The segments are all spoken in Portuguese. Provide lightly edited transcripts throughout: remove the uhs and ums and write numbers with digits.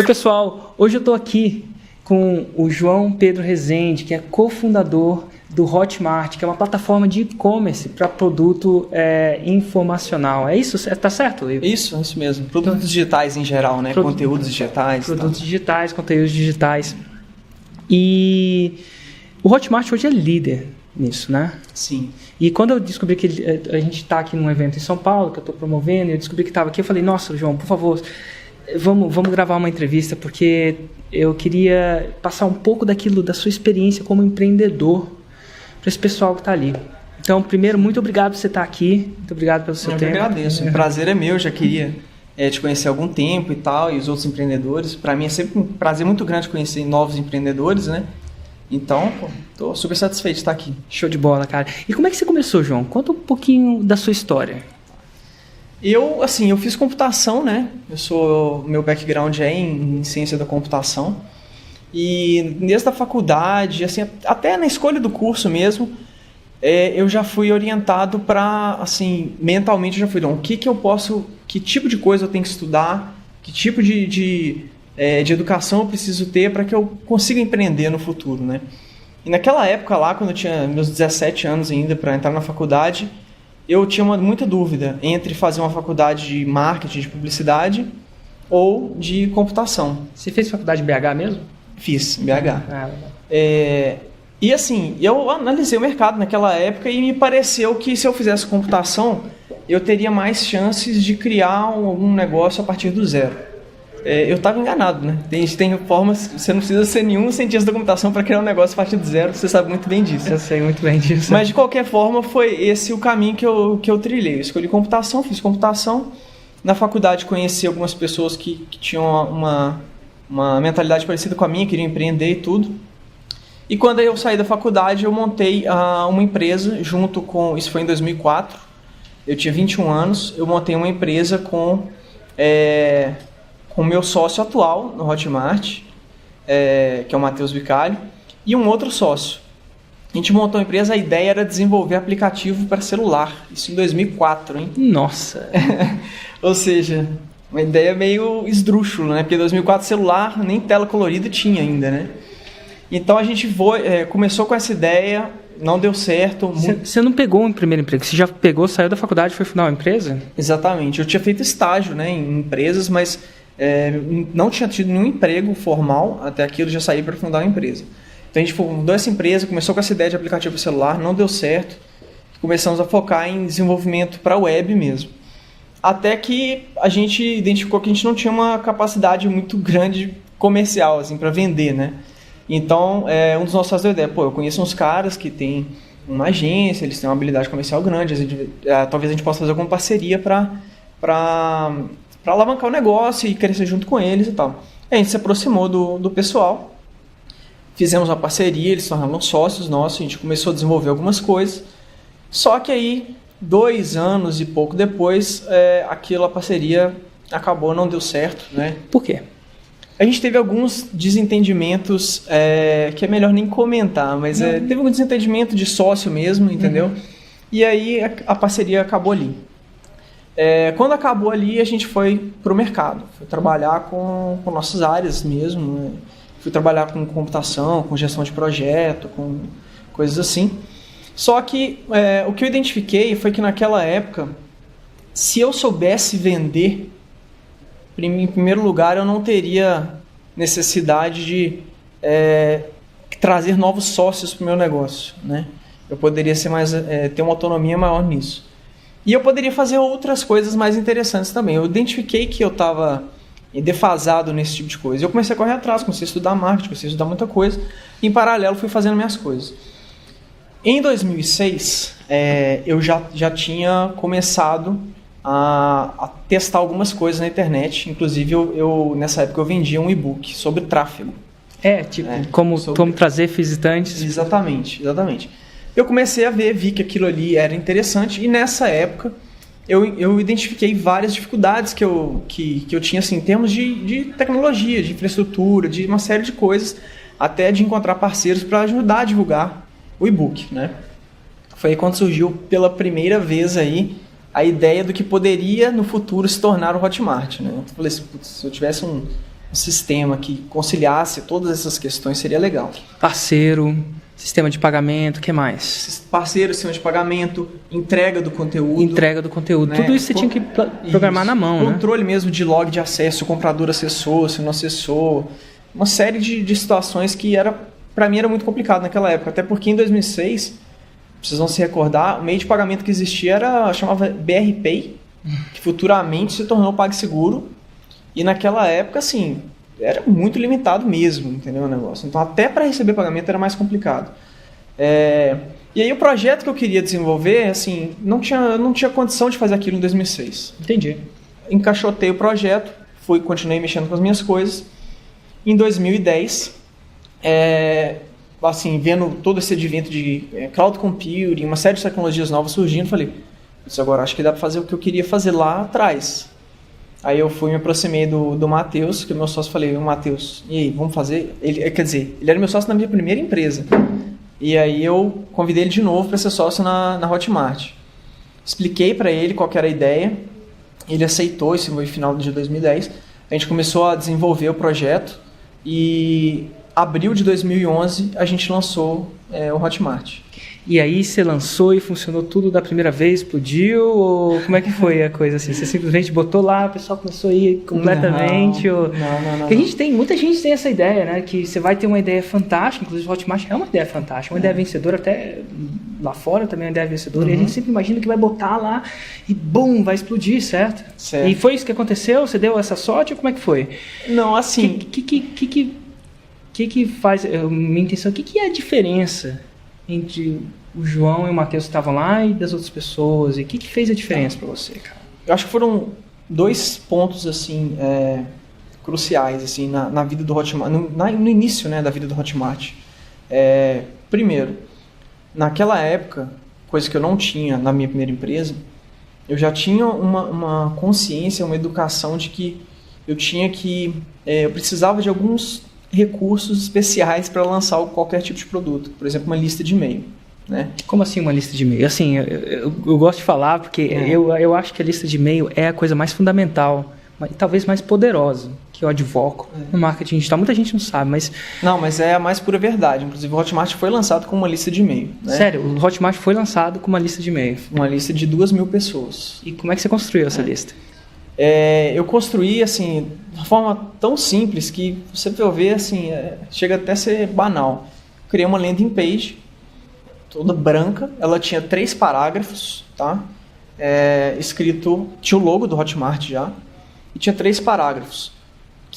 Oi, pessoal. Hoje eu estou aqui com o João Pedro Rezende, que é cofundador do Hotmart, que é uma plataforma de e-commerce para produto informacional. É isso? Tá certo? Isso mesmo. Produtos digitais em geral, né? Conteúdos digitais. Conteúdos digitais. E o Hotmart hoje é líder nisso, né? Sim. E quando eu descobri que a gente está aqui num evento em São Paulo, que eu estou promovendo, e eu descobri que estava aqui, eu falei, nossa, João, por favor, vamos gravar uma entrevista, porque eu queria passar um pouco daquilo, da sua experiência como empreendedor para esse pessoal que está ali. Então, primeiro, muito obrigado por você estar aqui, muito obrigado pelo seu tempo. Eu agradeço, o prazer é meu, já queria te conhecer há algum tempo e tal, e os outros empreendedores. Para mim é sempre um prazer muito grande conhecer novos empreendedores, né? Então, estou super satisfeito de estar aqui. Ciao de bola, cara. E como é que você começou, João? Conta um pouquinho da sua história. Eu fiz computação, né? Meu background é em ciência da computação. E desde a faculdade, assim, até na escolha do curso mesmo, eu já fui orientado para, assim, mentalmente eu já fui, que tipo de coisa eu tenho que estudar, que tipo de educação eu preciso ter para que eu consiga empreender no futuro, né? E naquela época lá, quando eu tinha meus 17 anos ainda para entrar na faculdade, eu tinha muita dúvida entre fazer uma faculdade de marketing, de publicidade ou de computação. Você fez faculdade de BH mesmo? Fiz, BH. E assim, eu analisei o mercado naquela época e me pareceu que se eu fizesse computação, eu teria mais chances de criar algum negócio a partir do zero. Eu estava enganado, né? Tem formas, você não precisa ser nenhum cientista da computação para criar um negócio a partir do zero, você sabe muito bem disso. Eu sei muito bem disso. Mas de qualquer forma, foi esse o caminho que eu trilhei. Eu escolhi computação, fiz computação. Na faculdade conheci algumas pessoas que tinham uma mentalidade parecida com a minha, queriam empreender e tudo. E quando eu saí da faculdade, eu montei uma empresa junto com... Isso foi em 2004. Eu tinha 21 anos. Eu montei uma empresa com o meu sócio atual no Hotmart, que é o Matheus Vicário, e um outro sócio. A gente montou a empresa, a ideia era desenvolver aplicativo para celular. Isso em 2004, hein? Nossa! Ou seja, uma ideia meio esdrúxula, né? Porque em 2004 celular nem tela colorida tinha ainda, né? Então a gente começou com essa ideia, não deu certo. Você não pegou um primeiro emprego, você já pegou, saiu da faculdade e foi fundar uma empresa? Exatamente. Eu tinha feito estágio, né, em empresas, mas não tinha tido nenhum emprego formal até aquilo, já saí para fundar uma empresa. Então a gente fundou essa empresa, começou com essa ideia de aplicativo celular, não deu certo. Começamos a focar em desenvolvimento para web mesmo. Até que a gente identificou que a gente não tinha uma capacidade muito grande comercial assim, para vender, né? Então, um dos nossos sócios deu ideia, eu conheço uns caras que têm uma agência, eles têm uma habilidade comercial grande, talvez a gente possa fazer alguma parceria para alavancar o negócio e crescer junto com eles e tal. A gente se aproximou do pessoal, fizemos uma parceria, eles se tornaram sócios nossos, a gente começou a desenvolver algumas coisas, só que aí, 2 anos e pouco depois, a parceria acabou, não deu certo, né? Por quê? A gente teve alguns desentendimentos, que é melhor nem comentar, mas teve algum desentendimento de sócio mesmo, entendeu? Uhum. E aí a parceria acabou ali. Quando acabou ali, a gente foi para o mercado, foi trabalhar com nossas áreas mesmo, né? Fui trabalhar com computação, com gestão de projeto, com coisas assim. Só que o que eu identifiquei foi que naquela época, se eu soubesse vender, em primeiro lugar, eu não teria necessidade de trazer novos sócios para o meu negócio, né? Eu poderia ter uma autonomia maior nisso. E eu poderia fazer outras coisas mais interessantes também. Eu identifiquei que eu estava defasado nesse tipo de coisa. Eu comecei a correr atrás, comecei a estudar marketing, comecei a estudar muita coisa. E, em paralelo, fui fazendo minhas coisas. Em 2006, eu já tinha começado a testar algumas coisas na internet. Inclusive, nessa época eu vendia um e-book sobre tráfego. Como trazer visitantes. Exatamente. Eu comecei a vi que aquilo ali era interessante, e nessa época eu identifiquei várias dificuldades que eu tinha assim, em termos de tecnologia, de infraestrutura, de uma série de coisas, até de encontrar parceiros para ajudar a divulgar o e-book, né? Foi aí quando surgiu pela primeira vez aí a ideia do que poderia no futuro se tornar o Hotmart, né? Eu falei assim, se eu tivesse sistema que conciliasse todas essas questões seria legal. Parceiro, sistema de pagamento, o que mais? Parceiro, sistema de pagamento, entrega do conteúdo. Né? Tudo isso você tinha que programar na mão, Controle mesmo de log de acesso, se o comprador acessou, se não acessou. Uma série de situações que para mim era muito complicado naquela época. Até porque em 2006, vocês vão se recordar, o meio de pagamento que existia chamava BRPay, que futuramente se tornou PagSeguro. E naquela época, assim, era muito limitado mesmo, entendeu, o negócio. Então, até para receber pagamento era mais complicado. E aí, o projeto que eu queria desenvolver, assim, não tinha condição de fazer aquilo em 2006. Entendi. Encaixotei o projeto, continuei mexendo com as minhas coisas. Em 2010, assim, vendo todo esse advento de cloud computing, uma série de tecnologias novas surgindo, falei, agora acho que dá para fazer o que eu queria fazer lá atrás. Aí eu me aproximei do Matheus, que é meu sócio, falei, Matheus, e aí, vamos fazer? Ele era meu sócio na minha primeira empresa. E aí eu convidei ele de novo para ser sócio na Hotmart. Expliquei para ele qual que era a ideia, ele aceitou, isso foi no final de 2010. A gente começou a desenvolver o projeto e abril de 2011 a gente lançou o Hotmart. E aí você lançou e funcionou tudo da primeira vez, explodiu? Ou como é que foi a coisa assim? Você simplesmente botou lá, o pessoal começou a ir completamente? Não. Porque muita gente tem essa ideia, né? Que você vai ter uma ideia fantástica, inclusive o Hotmart é uma ideia fantástica, uma ideia vencedora, até lá fora também é uma ideia vencedora, e a gente sempre imagina que vai botar lá e bum, vai explodir, certo? E foi isso que aconteceu? Você deu essa sorte ou como é que foi? Não, assim... que faz... Minha intenção, o que é a diferença entre o João e o Matheus que estavam lá e das outras pessoas? E o que fez a diferença para você, cara? Eu acho que foram 2 pontos, assim, cruciais, assim, na vida do Hotmart, no início, né, da vida do Hotmart. Primeiro, naquela época, coisa que eu não tinha na minha primeira empresa, eu já tinha uma consciência, uma educação de que eu precisava de alguns recursos especiais para lançar qualquer tipo de produto. Por exemplo, uma lista de e-mail. Né? Como assim uma lista de e-mail? Assim, eu gosto de falar porque eu acho que a lista de e-mail é a coisa mais fundamental e talvez mais poderosa que eu advoco no marketing digital. Muita gente não sabe, mas... Não, mas é a mais pura verdade. Inclusive, o Hotmart foi lançado com uma lista de e-mail. Né? Sério, o Hotmart foi lançado com uma lista de e-mail. Uma lista de 2.000 pessoas. E como é que você construiu essa lista? Eu construí, assim, de uma forma tão simples que você vai ver, assim, chega até a ser banal. Criei uma landing page, toda branca, ela tinha 3 parágrafos, tá? Escrito, tinha o logo do Hotmart já, e tinha 3 parágrafos.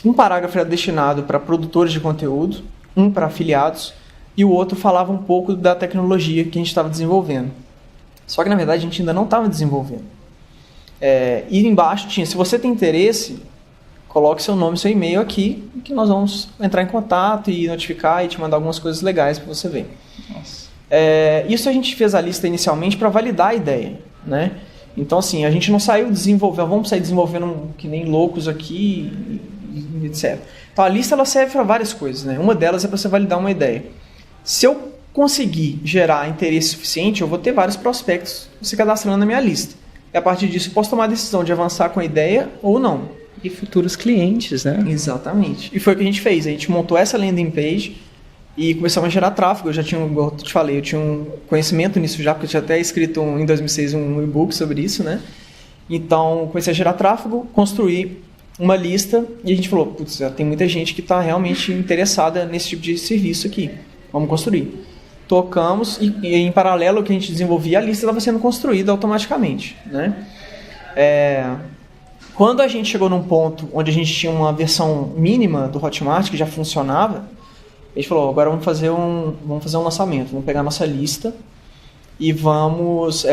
Um parágrafo era destinado para produtores de conteúdo, um para afiliados, e o outro falava um pouco da tecnologia que a gente estava desenvolvendo. Só que, na verdade, a gente ainda não estava desenvolvendo. E embaixo tinha, se você tem interesse, coloque seu nome e seu e-mail aqui, que nós vamos entrar em contato e notificar e te mandar algumas coisas legais para você ver. Nossa. Isso a gente fez a lista inicialmente para validar a ideia, né? Então, assim, a gente não saiu desenvolvendo, vamos sair desenvolvendo que nem loucos aqui, etc. Então, a lista ela serve para várias coisas, né? Uma delas é para você validar uma ideia. Se eu conseguir gerar interesse suficiente, eu vou ter vários prospectos se cadastrando na minha lista. E a partir disso eu posso tomar a decisão de avançar com a ideia ou não. E futuros clientes, né? Exatamente. E foi o que a gente fez. A gente montou essa landing page e começamos a gerar tráfego. Eu já tinha, como eu te falei, eu tinha um conhecimento nisso já, porque eu tinha até escrito em 2006 um e-book sobre isso, né? Então, comecei a gerar tráfego, construí uma lista e a gente falou, putz, já tem muita gente que está realmente interessada nesse tipo de serviço aqui. Vamos construir. Tocamos e em paralelo ao que a gente desenvolvia, a lista estava sendo construída automaticamente, né? Quando a gente chegou num ponto onde a gente tinha uma versão mínima do Hotmart que já funcionava, a gente falou, agora vamos fazer um lançamento, vamos pegar a nossa lista e vamos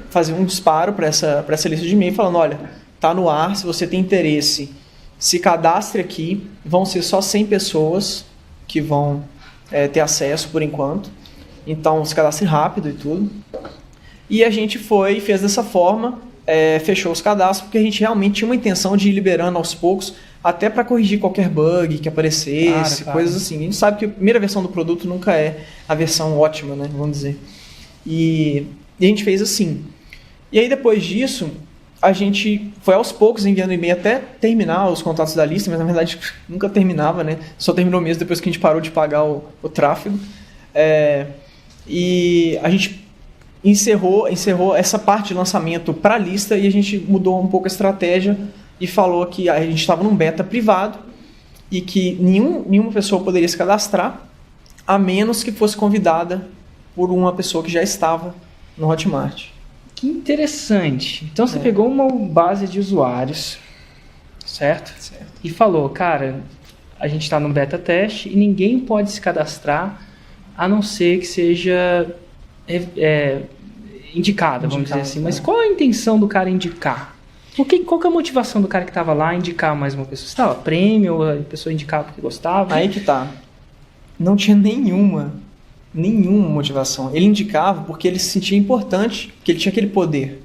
fazer um disparo para essa lista de e-mail falando, olha, está no ar, se você tem interesse, se cadastre aqui, vão ser só 100 pessoas que vão ter acesso por enquanto, então se cadastre rápido e tudo. E a gente fez dessa forma, fechou os cadastros, porque a gente realmente tinha uma intenção de ir liberando aos poucos, até para corrigir qualquer bug que aparecesse, claro. Coisas assim. A gente sabe que a primeira versão do produto nunca é a versão ótima, né, vamos dizer. E a gente fez assim. E aí depois disso, a gente foi aos poucos enviando e-mail até terminar os contatos da lista, mas na verdade nunca terminava, né? Só terminou mesmo depois que a gente parou de pagar o tráfego. E a gente encerrou essa parte de lançamento para a lista e a gente mudou um pouco a estratégia e falou que a gente estava num beta privado e que nenhuma pessoa poderia se cadastrar, a menos que fosse convidada por uma pessoa que já estava no Hotmart. Que interessante. Então você pegou uma base de usuários, certo? E falou, cara, a gente está no beta teste e ninguém pode se cadastrar a não ser que seja indicada, vamos dizer assim. Mas qual a intenção do cara indicar? Qual que é a motivação do cara que estava lá indicar mais uma pessoa? Você estava prêmio, a pessoa indicava porque gostava? Aí que tá. Não tinha nenhuma motivação. Ele indicava porque ele se sentia importante, porque ele tinha aquele poder,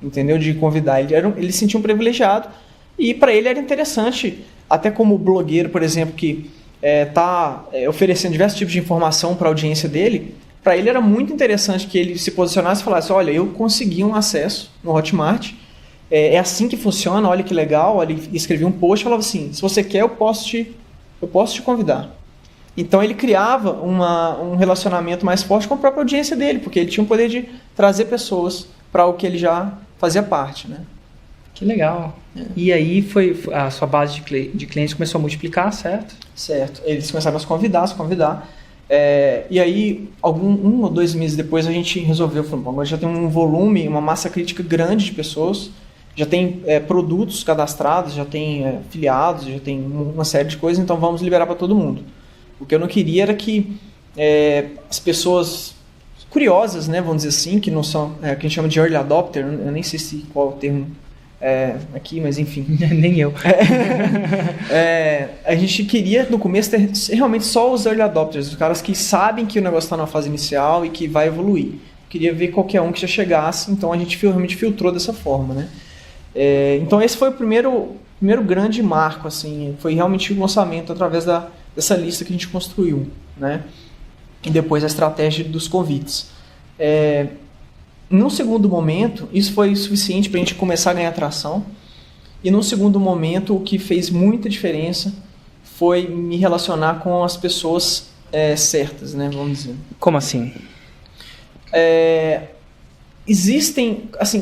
entendeu? De convidar. Ele se sentia um privilegiado e para ele era interessante, até como blogueiro, por exemplo, que está oferecendo diversos tipos de informação para a audiência dele, para ele era muito interessante que ele se posicionasse e falasse, olha, eu consegui um acesso no Hotmart, é assim que funciona, olha que legal. Ele escrevia um post e falava assim, se você quer eu posso te convidar. Então ele criava um relacionamento mais forte com a própria audiência dele, porque ele tinha o poder de trazer pessoas para o que ele já fazia parte, né? Que legal. E aí a sua base de clientes começou a multiplicar, certo? Certo. Eles começaram a se convidar. E aí, 1 ou 2 meses depois, a gente resolveu, agora já tem um volume, uma massa crítica grande de pessoas, já tem produtos cadastrados, já tem afiliados, já tem uma série de coisas, então vamos liberar para todo mundo. O que eu não queria era que as pessoas curiosas, né, vamos dizer assim, que não são, que a gente chama de early adopter, eu nem sei qual é o termo aqui, mas enfim. Nem eu. A gente queria, no começo, ter realmente só os early adopters, os caras que sabem que o negócio está na fase inicial e que vai evoluir. Queria ver qualquer um que já chegasse, então a gente realmente filtrou dessa forma, né? Então esse foi o primeiro grande marco, assim, foi realmente o lançamento através dessa lista que a gente construiu, né? E depois a estratégia dos convites. Num segundo momento, isso foi suficiente para a gente começar a ganhar atração. E num segundo momento, o que fez muita diferença foi me relacionar com as pessoas certas, né? Vamos dizer. Como assim?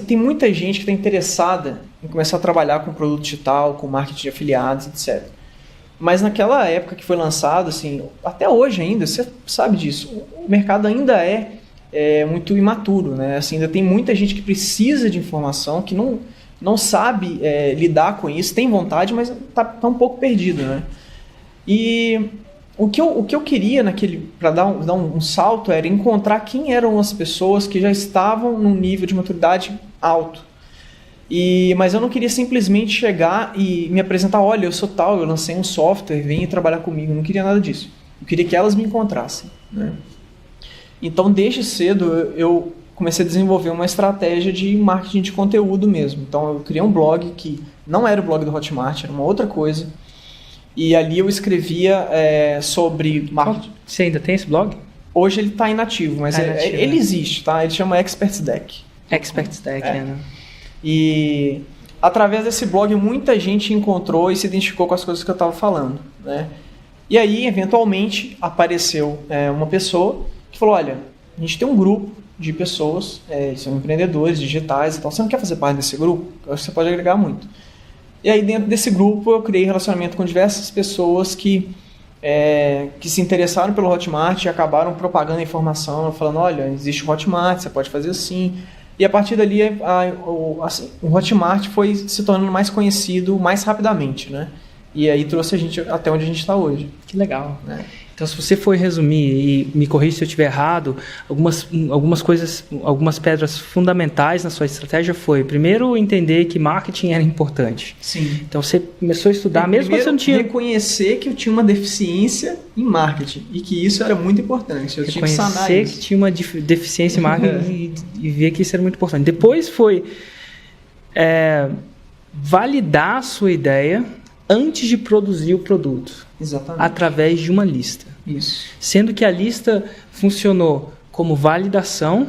Tem muita gente que está interessada em começar a trabalhar com produto digital, com marketing de afiliados, etc. Mas naquela época que foi lançado, assim, até hoje ainda, você sabe disso, o mercado ainda é muito imaturo, né? Assim, ainda tem muita gente que precisa de informação, que não sabe lidar com isso, tem vontade, mas está um pouco perdido, né? E o que eu queria para dar um salto era encontrar quem eram as pessoas que já estavam num nível de maturidade alto. Mas eu não queria simplesmente chegar e me apresentar, olha, eu sou tal, eu lancei um software, venha trabalhar comigo. Eu não queria nada disso. Eu queria que elas me encontrassem, né? Então, desde cedo, eu comecei a desenvolver uma estratégia de marketing de conteúdo mesmo. Então, eu criei um blog que não era o blog do Hotmart, era uma outra coisa. E ali eu escrevia sobre marketing. Você ainda tem esse blog? Hoje ele está inativo, mas ele existe, tá? Ele chama Experts Deck. Experts Deck, né? E através desse blog muita gente encontrou e se identificou com as coisas que eu estava falando, né? E aí, eventualmente, apareceu uma pessoa que falou, olha, a gente tem um grupo de pessoas, são empreendedores digitais e tal, você não quer fazer parte desse grupo? Eu acho que você pode agregar muito. E aí, dentro desse grupo, eu criei relacionamento com diversas pessoas que se interessaram pelo Hotmart e acabaram propagando a informação, falando, olha, existe o Hotmart, você pode fazer assim. E a partir dali, o Hotmart foi se tornando mais conhecido mais rapidamente, né? E aí trouxe a gente até onde a gente está hoje. Que legal, né? Então, se você for resumir e me corrija se eu estiver errado, algumas coisas, algumas pedras fundamentais na sua estratégia foi, primeiro, entender que marketing era importante. Sim. Então, você começou a estudar, mesmo que você não tinha... reconhecer que eu tinha uma deficiência em marketing e que isso era muito importante. Eu tinha que sanar isso. Reconhecer que tinha uma deficiência em marketing e ver que isso era muito importante. Depois foi validar a sua ideia antes de produzir o produto. Exatamente. Através de uma lista. Isso. Sendo que a lista funcionou como validação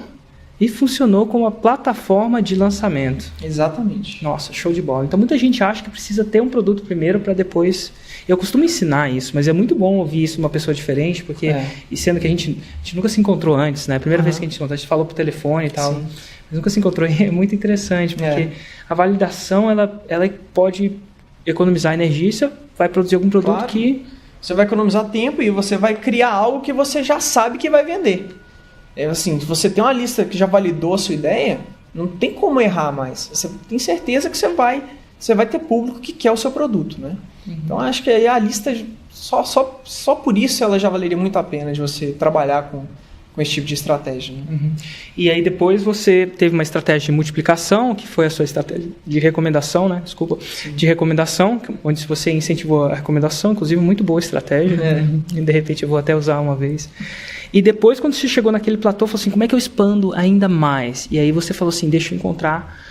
e funcionou como uma plataforma de lançamento. Exatamente. Nossa, show de bola. Então muita gente acha que precisa ter um produto primeiro para depois... Eu costumo ensinar isso, mas é muito bom ouvir isso de uma pessoa diferente, porque, e sendo que a gente nunca se encontrou antes, né? A primeira vez que a gente se encontrou, a gente falou por telefone e tal, mas nunca se encontrou, e é muito interessante, porque a validação, ela pode economizar energia, você vai produzir algum produto que... Você vai economizar tempo e você vai criar algo que você já sabe que vai vender. Assim, se você tem uma lista que já validou a sua ideia, não tem como errar mais. Você tem certeza que você vai ter público que quer o seu produto, né? Então, acho que aí a lista, só por isso ela já valeria muito a pena de você trabalhar com esse tipo de estratégia. Né? E aí depois você teve uma estratégia de multiplicação, que foi a sua estratégia de recomendação, né? Desculpa, de recomendação, onde você incentivou a recomendação, inclusive muito boa estratégia, e de repente eu vou até usar uma vez. E depois, quando você chegou naquele platô, falou assim, como é que eu expando ainda mais? E aí você falou assim, deixa eu encontrar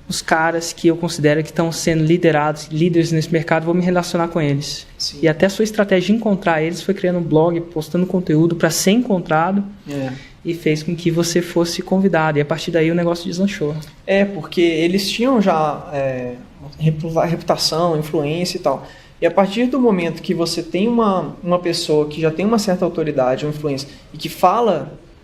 os caras que eu considero que estão sendo líderes nesse mercado, vou me relacionar com eles. Sim. E até a sua estratégia de encontrar eles foi criando um blog, postando conteúdo para ser encontrado e fez com que você fosse convidado. E a partir daí o negócio deslanchou. Porque eles tinham já reputação, influência e tal. E a partir do momento que você tem uma pessoa que já tem uma certa autoridade, uma influência, e que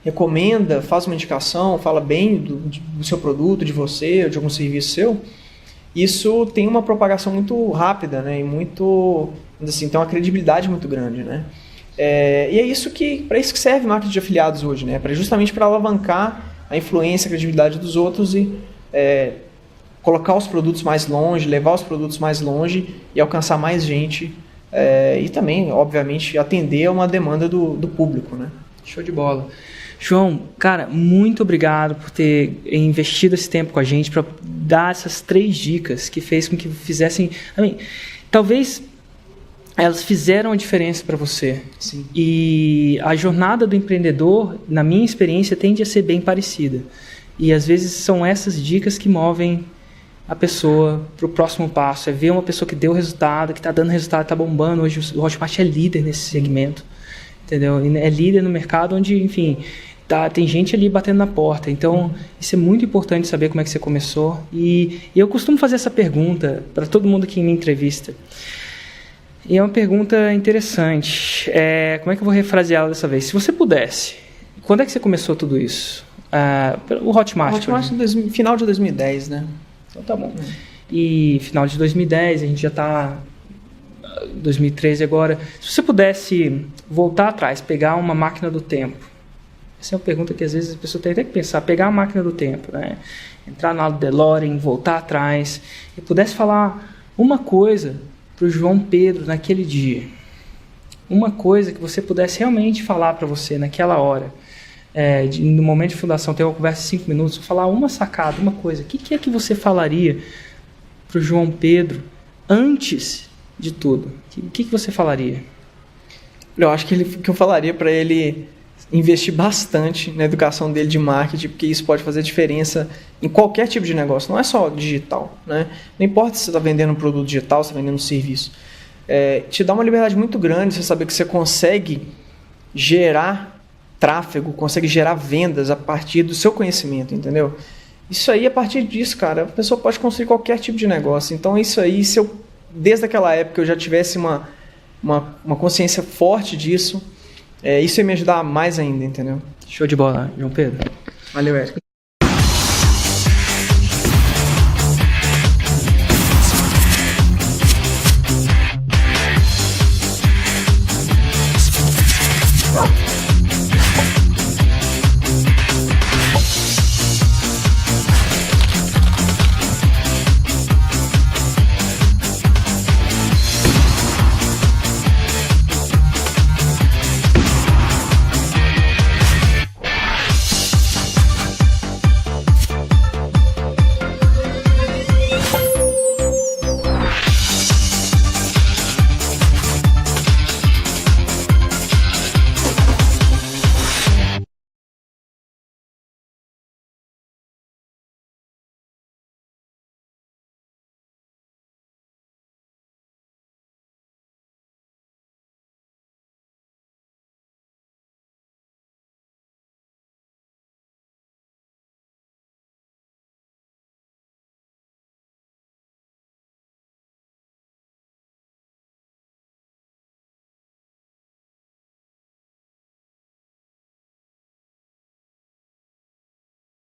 recomenda, faz uma indicação, fala bem do seu produto, de você, ou de algum serviço seu, isso tem uma propagação muito rápida, né? E muito, assim, tem uma credibilidade muito grande, né? E é isso para isso que serve marketing de afiliados hoje, né? Justamente para alavancar a influência, a credibilidade dos outros e colocar os produtos mais longe, levar os produtos mais longe e alcançar mais gente e também, obviamente, atender a uma demanda do público, né? Show de bola. João, cara, muito obrigado por ter investido esse tempo com a gente para dar essas 3 dicas que fez com que fizessem... talvez elas fizeram a diferença para você. Sim. E a jornada do empreendedor, na minha experiência, tende a ser bem parecida. E às vezes são essas dicas que movem a pessoa para o próximo passo. É ver uma pessoa que deu resultado, que está dando resultado, está bombando. Hoje o Hotmart é líder nesse segmento. Entendeu? E é líder no mercado onde, enfim... tem gente ali batendo na porta, então isso é muito importante saber como é que você começou e eu costumo fazer essa pergunta para todo mundo que me entrevista e é uma pergunta interessante, como é que eu vou refraseá-la dessa vez? Se você pudesse, quando é que você começou tudo isso? O Hotmart? O Hotmart no final de 2010, né? Então tá bom. E final de 2010, a gente já está 2013 agora, se você pudesse voltar atrás, pegar uma máquina do tempo. Essa é uma pergunta que às vezes a pessoa tem até que pensar, pegar a máquina do tempo, né? Entrar na DeLorean, voltar atrás, e pudesse falar uma coisa para o João Pedro naquele dia, uma coisa que você pudesse realmente falar para você naquela hora, no momento de fundação, ter uma conversa de 5 minutos, falar uma sacada, uma coisa, o que é que você falaria para o João Pedro antes de tudo? O que você falaria? Eu acho que eu falaria para ele investir bastante na educação dele de marketing, porque isso pode fazer diferença em qualquer tipo de negócio, não é só digital, né? Não importa se você está vendendo um produto digital, se está vendendo um serviço. Te dá uma liberdade muito grande você saber que você consegue gerar tráfego, consegue gerar vendas a partir do seu conhecimento, entendeu? Isso aí, a partir disso, cara, a pessoa pode construir qualquer tipo de negócio. Então, isso aí, se eu, desde aquela época, eu já tivesse uma consciência forte disso, isso ia me ajudar mais ainda, entendeu? Show de bola, João Pedro. Valeu, Érico.